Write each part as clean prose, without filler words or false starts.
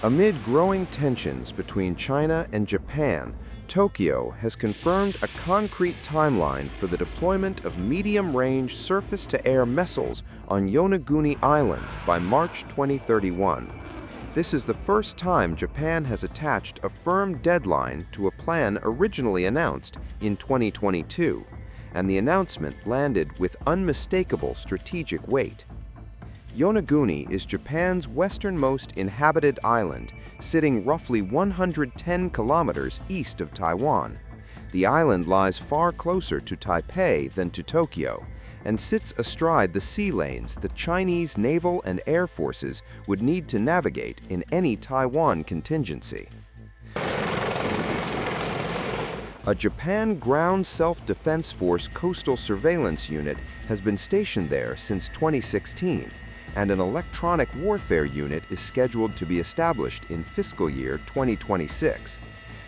Amid growing tensions between China and Japan, Tokyo has confirmed a concrete timeline for the deployment of medium-range surface-to-air missiles on Yonaguni Island by March 2031. This is the first time Japan has attached a firm deadline to a plan originally announced in 2022, and the announcement landed with unmistakable strategic weight. Yonaguni is Japan's westernmost inhabited island, sitting roughly 110 kilometers east of Taiwan. The island lies far closer to Taipei than to Tokyo, and sits astride the sea lanes that Chinese naval and air forces would need to navigate in any Taiwan contingency. A Japan Ground Self-Defense Force coastal surveillance unit has been stationed there since 2016, and an electronic warfare unit is scheduled to be established in fiscal year 2026.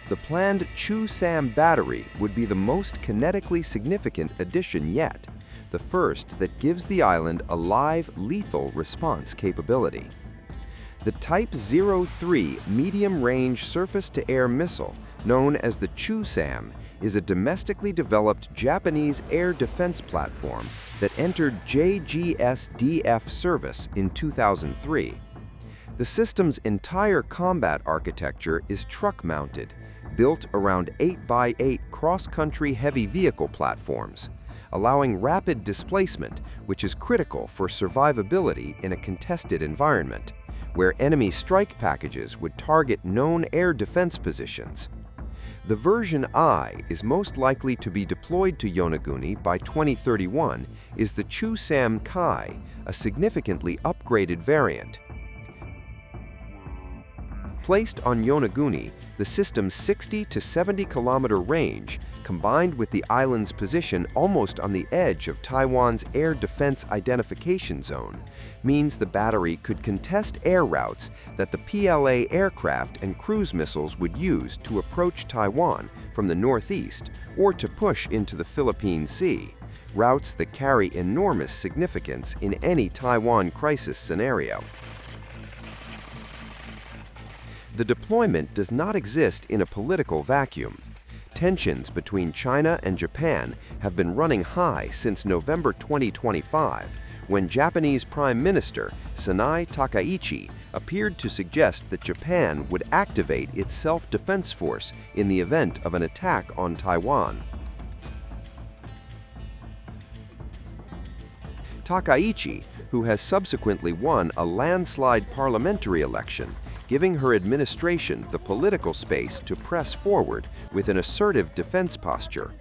The planned Chu-SAM battery would be the most kinetically significant addition yet, the first that gives the island a live, lethal response capability. The Type-03 medium-range surface-to-air missile, known as the Chu-SAM, is a domestically developed Japanese air defense platform that entered JGSDF service in 2003. The system's entire combat architecture is truck-mounted, built around 8x8 cross-country heavy vehicle platforms, allowing rapid displacement, which is critical for survivability in a contested environment, where enemy strike packages would target known air defense positions. The version I is most likely to be deployed to Yonaguni by 2031 is the Chu-SAM Kai, a significantly upgraded variant. Placed on Yonaguni, the system's 60 to 70 kilometer range, combined with the island's position almost on the edge of Taiwan's air defense identification zone, means the battery could contest air routes that the PLA aircraft and cruise missiles would use to approach Taiwan from the northeast or to push into the Philippine Sea, routes that carry enormous significance in any Taiwan crisis scenario. The deployment does not exist in a political vacuum. Tensions between China and Japan have been running high since November 2025, when Japanese Prime Minister Sanae Takaichi appeared to suggest that Japan would activate its self-defense force in the event of an attack on Taiwan. Takaichi, who has subsequently won a landslide parliamentary election, giving her administration the political space to press forward with an assertive defense posture.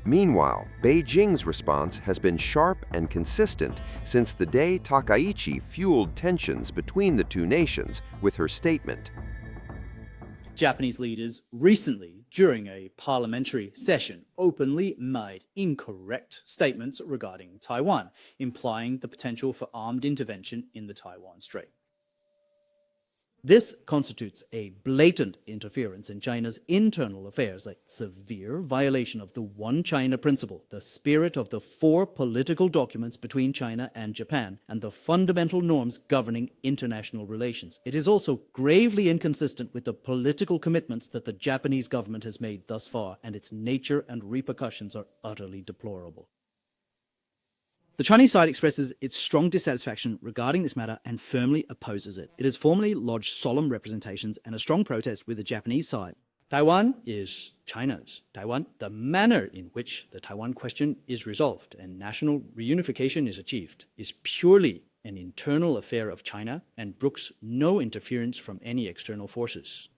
Meanwhile, Beijing's response has been sharp and consistent since the day Takaichi fueled tensions between the two nations with her statement. Japanese leaders recently, during a parliamentary session, openly made incorrect statements regarding Taiwan, implying the potential for armed intervention in the Taiwan Strait. This constitutes a blatant interference in China's internal affairs, a severe violation of the One China principle, the spirit of the four political documents between China and Japan, and the fundamental norms governing international relations. It is also gravely inconsistent with the political commitments that the Japanese government has made thus far, and its nature and repercussions are utterly deplorable. The Chinese side expresses its strong dissatisfaction regarding this matter and firmly opposes it. It has formally lodged solemn representations and a strong protest with the Japanese side. Taiwan is China's. Taiwan, the manner in which the Taiwan question is resolved and national reunification is achieved, is purely an internal affair of China and brooks no interference from any external forces.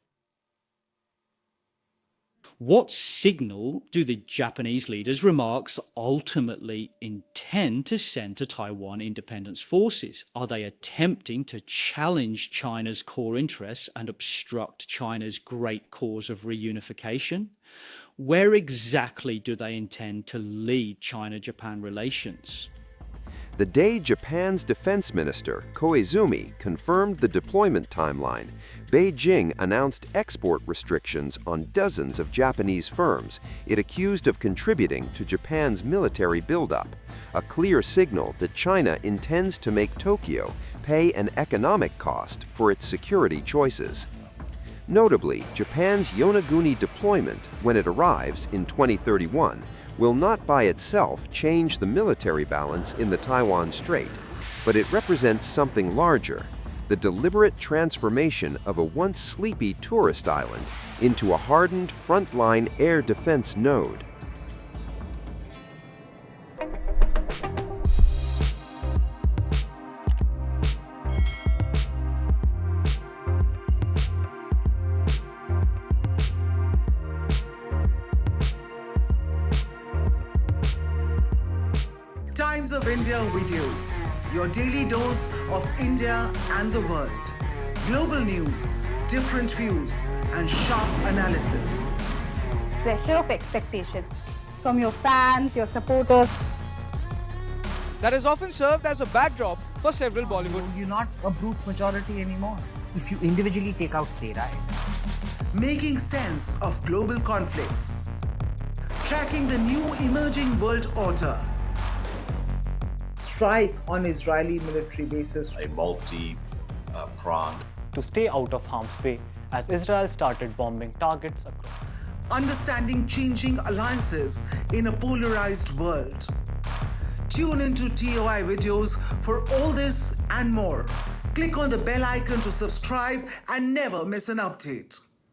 What signal do the Japanese leaders' remarks ultimately intend to send to Taiwan independence forces? Are they attempting to challenge China's core interests and obstruct China's great cause of reunification? Where exactly do they intend to lead China-Japan relations? The day Japan's defense minister, Koizumi, confirmed the deployment timeline, Beijing announced export restrictions on dozens of Japanese firms it accused of contributing to Japan's military buildup, a clear signal that China intends to make Tokyo pay an economic cost for its security choices. Notably, Japan's Yonaguni deployment, when it arrives in 2031, will not by itself change the military balance in the Taiwan Strait, but it represents something larger, the deliberate transformation of a once sleepy tourist island into a hardened frontline air defense node. Times of India videos, your daily dose of India and the world. Global news, different views, and sharp analysis. Pressure of expectation from your fans, your supporters. That is often served as a backdrop for several Bollywood. You're not a brute majority anymore. If you individually take out Tera, Making sense of global conflicts. Tracking the new emerging world order. strike on Israeli military bases. A multi-pronged to stay out of harm's way as Israel started bombing targets across. Understanding changing alliances in a polarized world. Tune into TOI videos for all this and more. Click on the bell icon to subscribe and never miss an update.